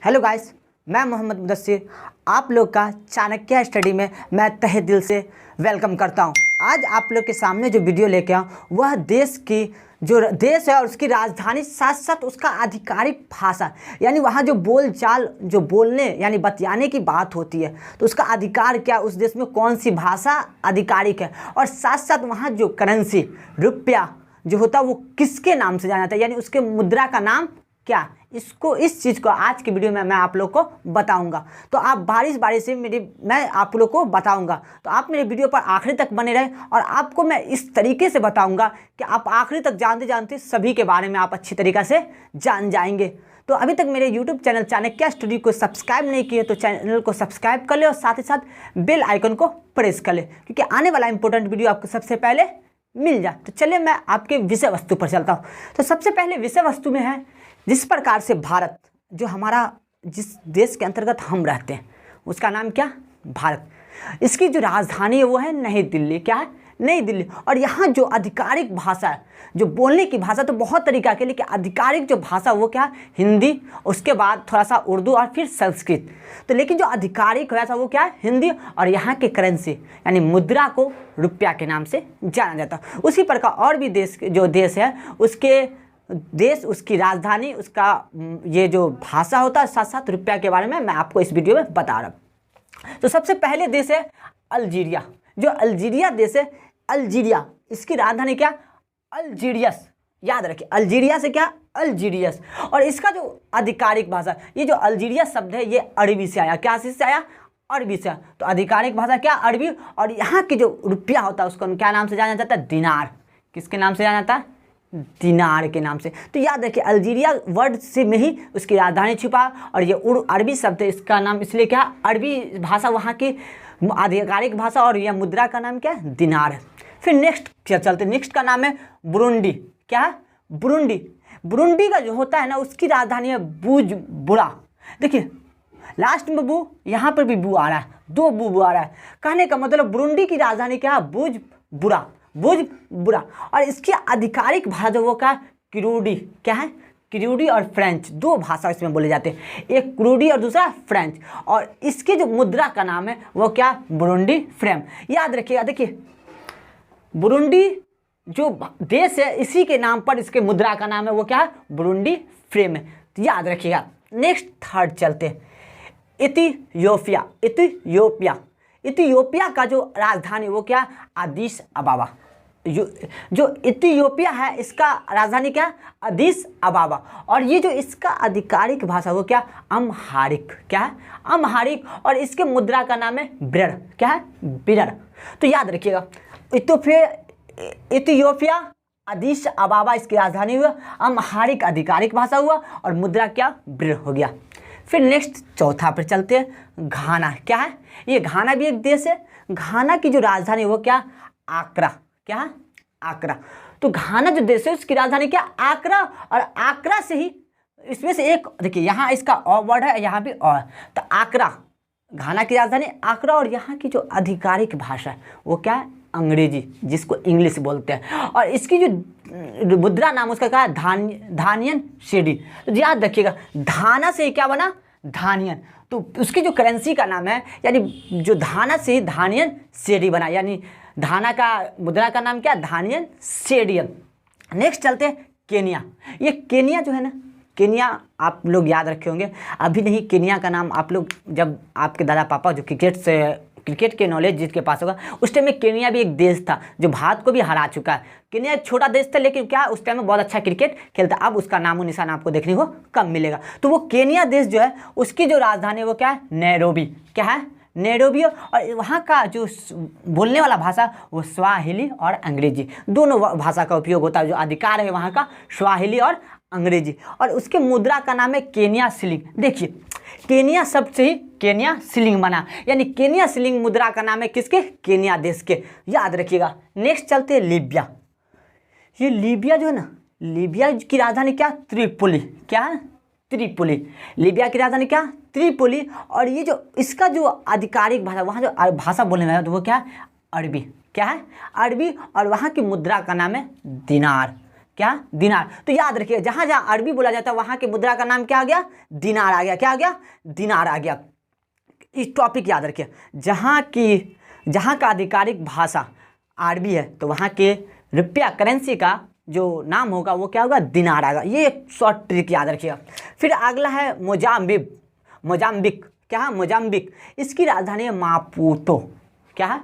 Hello guys, मैं मोहम्मद मुदस्सिर आप लोग का चाणक्य स्टडी में मैं तहे दिल से वेलकम करता हूं। आज आप लोग के सामने जो वीडियो लेके आऊँ वह देश की जो देश है और उसकी राजधानी, साथ साथ उसका आधिकारिक भाषा, यानी वहाँ जो बोल चाल, जो बोलने यानी बतियाने की बात होती है तो उसका अधिकार क्या, उस देश में कौन सी भाषा आधिकारिक है, और साथ साथ वहाँ जो करेंसी रुपया जो होता है वो किसके नाम से जाना जाता है, यानी उसके मुद्रा का नाम क्या। इस चीज़ को आज की वीडियो में मैं आप लोग को बताऊंगा। तो आप बारी से मैं आप लोग को बताऊंगा, तो आप मेरे वीडियो पर आखिरी तक बने रहें और आपको मैं इस तरीके से बताऊंगा कि आप आखिरी तक जानते जानते सभी के बारे में आप अच्छी तरीक़ा से जान जाएंगे। तो अभी तक मेरे यूट्यूब चैनल चाणक्य स्टडी को सब्सक्राइब नहीं किए तो चैनल को सब्सक्राइब कर ले और साथ ही साथ बेल आइकन को प्रेस कर ले, क्योंकि आने वाला इंपॉर्टेंट वीडियो आपको सबसे पहले मिल जाए। तो चलिए मैं आपके विषय वस्तु पर चलता हूँ। तो सबसे पहले विषय वस्तु में है, जिस प्रकार से भारत, जो हमारा जिस देश के अंतर्गत हम रहते हैं उसका नाम क्या, भारत। इसकी जो राजधानी है वो है नई दिल्ली। क्या है, नई दिल्ली। और यहाँ जो आधिकारिक भाषा है, जो बोलने की भाषा तो बहुत तरीका की, लेकिन आधिकारिक जो भाषा वो क्या है, हिंदी, उसके बाद थोड़ा सा उर्दू और फिर संस्कृत। तो लेकिन जो आधिकारिक भाषा वो क्या है, हिंदी। और यहाँ के करेंसी यानी मुद्रा को रुपया के नाम से जाना जाता है। उसी प्रकार और भी देश है उसके देश, उसकी राजधानी, उसका ये जो भाषा होता है, साथ साथ रुपया के बारे में मैं आपको इस वीडियो में बता रहा हूँ। तो सबसे पहले देश है अल्जीरिया। जो अल्जीरिया देश है, अल्जीरिया, इसकी राजधानी क्या, अल्जीरियस। याद रखिए, अल्जीरिया से क्या, अल्जीरियस। और इसका जो आधिकारिक भाषा, ये जो अल्जीरिया शब्द है ये अरबी से आया। क्या से आया, अरबी से। तो आधिकारिक भाषा क्या, अरबी। और यहाँ की जो रुपया होता है उसको क्या नाम से जाना जाता है, दिनार। किसके नाम से जाना जाता है, दिनार के नाम से। तो याद रखिए, अल्जीरिया वर्ड से में ही उसकी राजधानी छिपा, और ये अरबी शब्द है, इसका नाम इसलिए क्या, अरबी भाषा वहाँ की आधिकारिक भाषा, और यह मुद्रा का नाम क्या है, दिनार है। फिर नेक्स्ट चलते, नेक्स्ट का नाम है बुरुंडी। क्या है, बुरुंडी। बुरुंडी का जो होता है ना, उसकी राजधानी है बुजुम्बुरा। देखिए लास्ट में बू, यहाँ पर भी बू आ रहा है, दो बू आ रहा है। कहने का मतलब बुरुंडी की राजधानी क्या है, बुजुम्बुरा, बुजुम्बुरा। और इसकी आधिकारिक भाषा जो वो क्या, किरूडी। क्या है, किरूडी और फ्रेंच, दो भाषा इसमें बोले जाते हैं, एक किरूडी और दूसरा फ्रेंच। और इसके जो मुद्रा का नाम है वो क्या, बुरुंडी फ्रेम। याद रखिएगा, देखिए बुरुंडी जो देश है इसी के नाम पर इसके मुद्रा का नाम है वो क्या है, बुरुंडी फ्रेम है। तो याद रखिएगा। नेक्स्ट थर्ड चलते हैं, इथियोपिया। इथियोपिया, इथियोपिया का जो राजधानी वो क्या, अदीस अबाबा। जो इथियोपिया है इसका राजधानी क्या, अदीस अबाबा। और ये जो इसका आधिकारिक भाषा वो क्या, अम्हारिक। क्या है, अम्हारिक। और इसके मुद्रा का नाम है बिरर। क्या है, बिरर। तो याद रखिएगा, इथियोपिया, अदीस अबाबा इसकी राजधानी हुआ, अम्हारिक आधिकारिक भाषा हुआ, और मुद्रा क्या, बिरर हो गया। फिर नेक्स्ट चौथा पर चलते हैं, घाना। क्या है, ये घाना भी एक देश है। घाना की जो राजधानी वो क्या, आक्रा। क्या है, आक्रा। तो घाना जो देश है उसकी राजधानी क्या, आक्रा। और आक्रा से ही इसमें से एक, देखिए यहाँ इसका अ वर्ड है, यहाँ भी अ, तो आक्रा, घाना की राजधानी आक्रा। और यहाँ की जो आधिकारिक भाषा है वो क्या है, अंग्रेजी, जिसको इंग्लिश बोलते हैं। और इसकी जो मुद्रा नाम उसका क्या है, धानियन शेडी। तो याद रखिएगा, धाना से क्या बना, धानियन। तो उसकी जो करेंसी का नाम है, यानी जो धाना से धानियन शेडी बना, यानी धाना का मुद्रा का नाम क्या, धानियन शेडियन। नेक्स्ट चलते हैं केनिया। ये केनिया जो है ना, केनिया आप लोग याद रखे होंगे, अभी नहीं, केनिया का नाम आप लोग, जब आपके दादा पापा जो क्रिकेट के नॉलेज जिसके पास होगा, उस टाइम में केनिया भी एक देश था जो भारत को भी हरा चुका है। केनिया एक छोटा देश था, लेकिन क्या उस टाइम में बहुत अच्छा क्रिकेट खेलता। अब उसका नामो निशान आपको देखने को कम मिलेगा। तो वो केनिया देश जो है उसकी जो राजधानी है वो क्या है, नैरोबी। क्या है, नैरोबी। और वहाँ का जो बोलने वाला भाषा वो स्वाहिली और अंग्रेजी, दोनों भाषा का उपयोग होता है। जो अधिकार है वहाँ का स्वाहिली और अंग्रेजी। और उसके मुद्रा का नाम है केनिया शिलिंग। देखिए केनिया शब्द से ही केनिया शिलिंग बना, यानी केनिया शिलिंग मुद्रा का नाम है किसके, केनिया देश के। याद रखिएगा। नेक्स्ट चलते हैं लीबिया। ये लीबिया जो है ना, लीबिया की राजधानी क्या, त्रिपोली। क्या है, त्रिपोली। लीबिया की राजधानी क्या, त्रिपोली। और ये जो इसका जो आधिकारिक भाषा, वहाँ जो भाषा बोलने वाला है तो वो क्या है, अरबी। क्या है, अरबी। और वहाँ की मुद्रा का नाम है दिनार। क्या, दिनार। तो याद रखिए जहाँ जहाँ अरबी बोला जाता है वहाँ के मुद्रा का नाम क्या आ गया, दिनार आ गया। क्या आ गया, दिनार आ गया। इस टॉपिक याद रखिए, जहाँ का आधिकारिक भाषा अरबी है तो वहाँ के रुपया करेंसी का जो नाम होगा वो क्या होगा, दिनार आएगा। ये एक शॉर्ट ट्रिक याद रखिएगा। फिर अगला है मोजाम्बिक। क्या है, मोजाम्बिक। इसकी राजधानी है मापुतो। क्या है,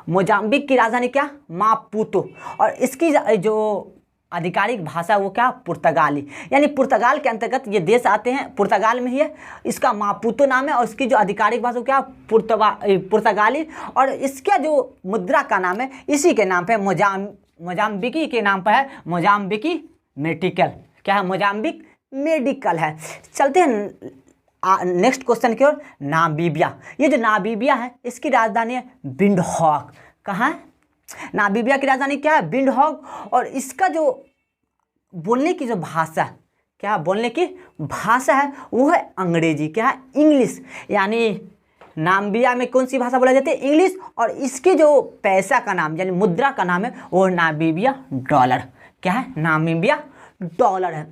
मोजाम्बिक की राजधानी क्या, मापुतो। और इसकी जो आधिकारिक भाषा वो क्या, पुर्तगाली। यानी पुर्तगाल के अंतर्गत ये देश आते हैं, पुर्तगाल में ही है। इसका मापुतो नाम है और इसकी जो आधिकारिक भाषा क्या, पुर्तगाली। और इसका जो मुद्रा का नाम है इसी के नाम पे मोजाम्बिकी के नाम पर है, मोजाम्बिकी मेडिकल। क्या है, मोजाम्बिक मेडिकल है। चलते हैं नेक्स्ट क्वेश्चन की ओर, नामीबिया। ये जो नामीबिया है इसकी राजधानी है विंडहॉक। कहाँ है, नामीबिया की राजधानी क्या है, विंडहॉक। और इसका जो बोलने की जो भाषा, क्या बोलने की भाषा है वो है अंग्रेजी। क्या है, इंग्लिश। यानी नामीबिया में कौन सी भाषा बोला जाती है, इंग्लिश। और इसके जो पैसा का नाम यानी मुद्रा का नाम है वो नामीबिया डॉलर। क्या है, नामीबिया डॉलर है।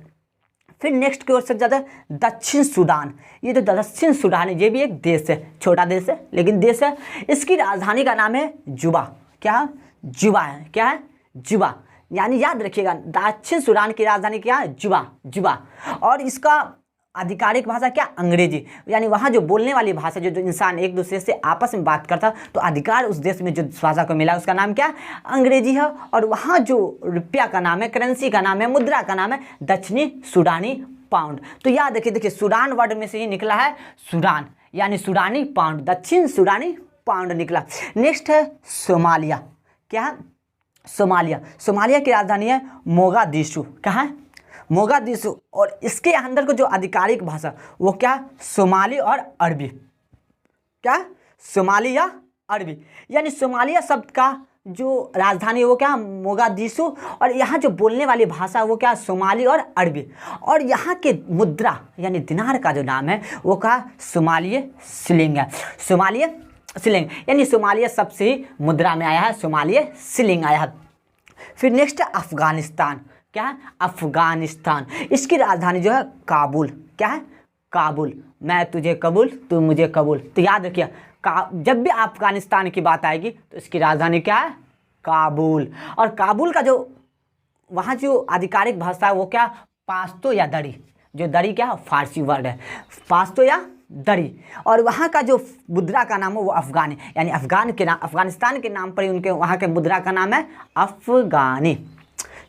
फिर नेक्स्ट की ओर से जाता है दक्षिण सूडान। ये जो दक्षिण सूडान है ये भी एक देश है, छोटा देश है लेकिन देश है। इसकी राजधानी का नाम है जुबा। क्या, जुबा है। क्या है, जुबा। यानी याद रखिएगा दक्षिण सूडान की राजधानी क्या है, जुबा। और इसका आधिकारिक भाषा क्या, अंग्रेजी। यानी वहाँ जो बोलने वाली भाषा जो इंसान एक दूसरे से आपस में बात करता तो अधिकार उस देश में जो भाषा को मिला उसका नाम क्या, अंग्रेजी है। और वहाँ जो रुपया का नाम है, करेंसी का नाम है, मुद्रा का नाम है दक्षिणी सूडानी पाउंड। तो याद रखिए, देखिए सूडान वर्ड में से ही निकला है सूडान, यानी सूडानी पाउंड, दक्षिण सूडानी पाउंड निकला। नेक्स्ट है सोमालिया। क्या है, सोमालिया की राजधानी है मोगादिशु। कहाँ है, मोगादिशु। और इसके अंदर को जो आधिकारिक भाषा वो क्या, सोमाली और अरबी। क्या, सोमाली या अरबी। यानी सोमालिया शब्द का जो राजधानी है वो क्या, मोगादिशु। और यहाँ जो बोलने वाली भाषा वो क्या, सोमाली और अरबी। और यहाँ के मुद्रा यानी दिनार का जो नाम है वो क्या, सोमालिया शिलिंग है। सोमालिया शिलिंग यानी सोमालिया शब्द से ही मुद्रा में आया है, सोमालिया शिलिंग आया है। फिर नेक्स्ट है अफगानिस्तान। क्या है, अफगानिस्तान। इसकी राजधानी जो है काबुल। क्या है, काबुल। मैं तुझे कबूल तू मुझे कबूल। तो याद रखिए जब भी अफगानिस्तान की बात आएगी तो इसकी राजधानी क्या है, काबुल। और काबुल का जो वहाँ जो आधिकारिक भाषा है वो क्या, पाश्तो या दरी। जो दरी क्या, फारसी वर्ड है, पाश्तो या दरी। और वहाँ का जो मुद्रा का नाम है वो अफगानी। यानी अफगानिस्तान के नाम पर ही उनके वहाँ के मुद्रा का नाम है अफगानी।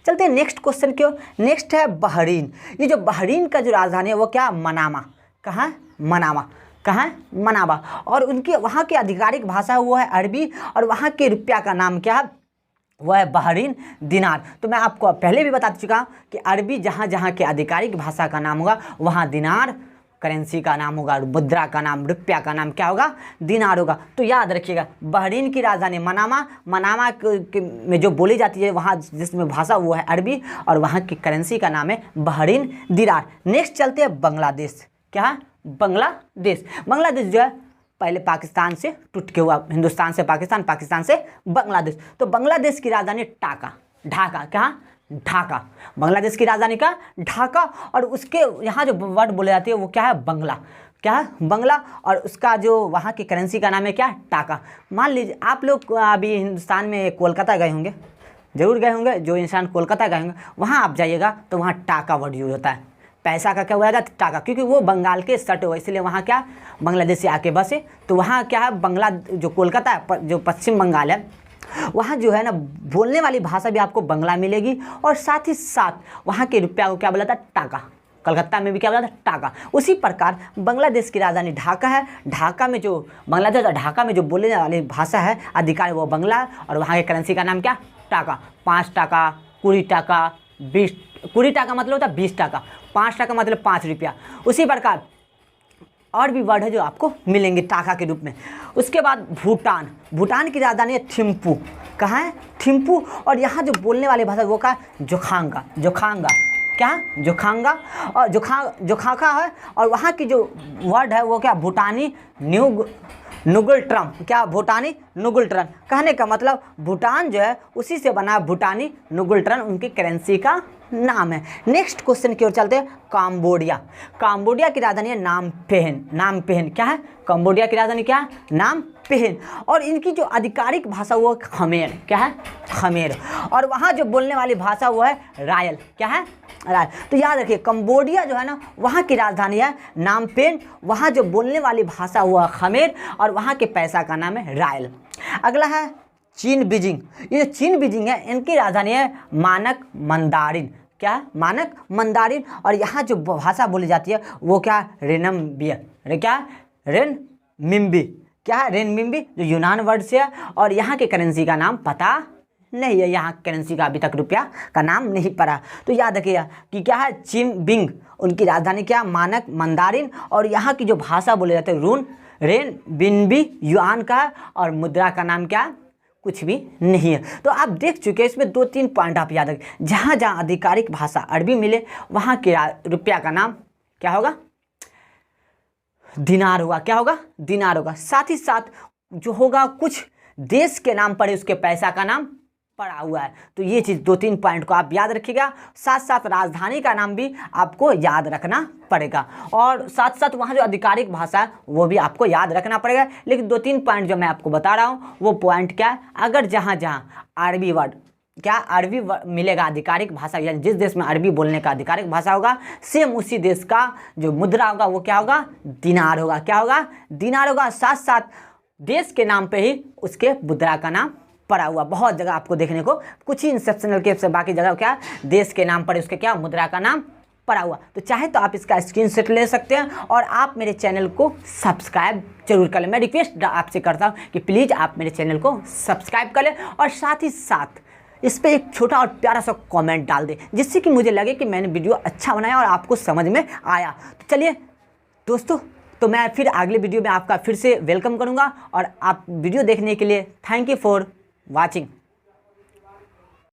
चलते हैं नेक्स्ट क्वेश्चन की ओर। नेक्स्ट है बहरीन। ये जो बहरीन का जो राजधानी है वो क्या, मनामा। कहाँ है, मनामा। कहाँ है, मनामा। और उनकी वहाँ की आधिकारिक भाषा वो है अरबी। और वहाँ के रुपया का नाम क्या है, वह है बहरीन दिनार। तो मैं आपको पहले भी बता चुका हूँ कि अरबी जहाँ जहाँ के आधिकारिक भाषा का नाम होगा वहाँ दिनार करेंसी का नाम होगा, मुद्रा का नाम, रुपया का नाम क्या होगा, दिनार होगा। तो याद रखिएगा बहरीन की राजधानी मनामा में जो बोली जाती है वहाँ जिसमें भाषा वो है अरबी। और वहाँ की करेंसी का नाम है बहरीन दिनार। नेक्स्ट चलते हैं बांग्लादेश। क्या है, बांग्लादेश जो है पहले पाकिस्तान से टूट के हुआ, हिंदुस्तान से पाकिस्तान, पाकिस्तान से बांग्लादेश। तो बांग्लादेश की राजधानी ढाका। क्या, ढाका। बांग्लादेश की राजधानी का ढाका। और उसके यहाँ जो वर्ड बोले जाती है वो क्या है, बंगला। क्या है, बंगला। और उसका जो वहाँ की करेंसी का नाम है क्या, टाका। मान लीजिए आप लोग अभी हिंदुस्तान में कोलकाता गए होंगे, जरूर गए होंगे। जो इंसान कोलकाता गए होंगे वहाँ आप जाइएगा तो वहाँ टाका वर्ड यूज होता है। पैसा का क्या हुआ जाता है, टाका। क्योंकि वो बंगाल के सट हो, इसलिए वहाँ क्या, बांग्लादेश से आके बसे। तो वहाँ क्या है, बंगला जो कोलकाता है, जो पश्चिम बंगाल है, वहाँ जो है ना बोलने वाली भाषा भी आपको बंगला मिलेगी। और साथ ही साथ वहाँ के रुपया को क्या बोला था, टाका। कलकत्ता में भी क्या बोला था, टाका। उसी प्रकार बांग्लादेश की राजधानी ढाका है। ढाका में जो बांग्लादेश और ढाका में जो बोलने वाली भाषा है अधिकारी वो बंगला। और वहाँ के करेंसी का नाम क्या, टाका। 5 टाका, 20 टाका, 20 टाका मतलब होता है 20 टाका, 5 टाका मतलब 5 रुपया। उसी प्रकार और भी वर्ड है जो आपको मिलेंगे टाका के रूप में। उसके बाद भूटान की राजधानी है थिम्पू। कहाँ है, थिम्पू। और यहाँ जो बोलने वाली भाषा वो का जोखांगा। क्या, जोखांगा। और जोखाखा है। और वहाँ की जो वर्ड है वो क्या, भूटानी नुगल ट्रम। क्या, भूटानी नुगल ट्रन। कहने का मतलब भूटान जो है उसी से बना भूटानी नुगल ट्रन उनकी करेंसी का नाम है। नेक्स्ट क्वेश्चन की ओर चलते हैं। काम्बोडिया, काम्बोडिया की राजधानी है नामपहन। नामपहन क्या है? काम्बोडिया की राजधानी क्या है? नामपहन। और इनकी जो आधिकारिक भाषा वो खमेर, क्या है? खमेर। और वहाँ जो बोलने वाली भाषा वो है रायल, क्या है? रायल। तो याद रखिए कंबोडिया जो है ना, वहाँ की राजधानी है नामपहन, वहाँ जो बोलने वाली भाषा वो है खमेर, और वहाँ के पैसा का नाम है रायल। अगला है चीन बीजिंग। ये जो चीन बीजिंग है, इनकी राजधानी है मानक मंदारिन, क्या है? मानक मंदारिन। और यहाँ जो भाषा बोली जाती है वो क्या? रेनमिंबी, क्या? रेनमिंबी, क्या है? रेनमिंबी, जो यूनान वर्ड से है। और यहाँ के करेंसी का नाम पता नहीं है, यहाँ करेंसी का अभी तक रुपया का नाम नहीं पड़ा। तो याद रखिएगा कि क्या है? चीन बिंग, उनकी राजधानी क्या? मानक मंदारिन। और यहाँ की जो भाषा बोले जाते हैं रेनमिंबी युआन का है, और मुद्रा का नाम क्या? कुछ भी नहीं है। तो आप देख चुके हैं, इसमें 2-3 पॉइंट आप याद रखें। जहाँ जहाँ आधिकारिक भाषा अरबी मिले वहाँ के रुपया का नाम क्या होगा? दिनार होगा। क्या होगा? दिनार होगा। साथ ही साथ जो होगा कुछ देश के नाम पर उसके पैसा का नाम पड़ा हुआ है। तो ये चीज़ 2-3 पॉइंट को आप याद रखिएगा। साथ साथ राजधानी का नाम भी आपको याद रखना पड़ेगा, और साथ साथ वहाँ जो आधिकारिक भाषा है वो भी आपको याद रखना पड़ेगा। लेकिन 2-3 पॉइंट जो मैं आपको बता रहा हूँ वो पॉइंट क्या है? अगर जहाँ जहाँ अरबी वर्ड, क्या अरबी मिलेगा आधिकारिक भाषा, यानी जिस देश में अरबी बोलने का आधिकारिक भाषा होगा, सेम उसी देश का जो मुद्रा होगा वो क्या होगा? दिनार होगा। क्या होगा? दिनार होगा। साथ साथ देश के नाम पे ही उसके मुद्रा का नाम पड़ा हुआ। बहुत जगह आपको देखने को, कुछ ही इंसेप्शनल केस से बाकी जगह क्या? देश के नाम पर उसके क्या? मुद्रा का नाम पड़ा हुआ। तो चाहे तो आप इसका स्क्रीनशॉट ले सकते हैं, और आप मेरे चैनल को सब्सक्राइब जरूर कर लें। मैं रिक्वेस्ट आपसे करता हूँ कि प्लीज़ आप मेरे चैनल को सब्सक्राइब कर लें, और साथ ही साथ इस पर एक छोटा और प्यारा सा कमेंट डाल दें, जिससे कि मुझे लगे कि मैंने वीडियो अच्छा बनाया और आपको समझ में आया। तो चलिए दोस्तों, तो मैं फिर अगले वीडियो में आपका फिर से वेलकम करूँगा, और आप वीडियो देखने के लिए थैंक यू फॉर watching।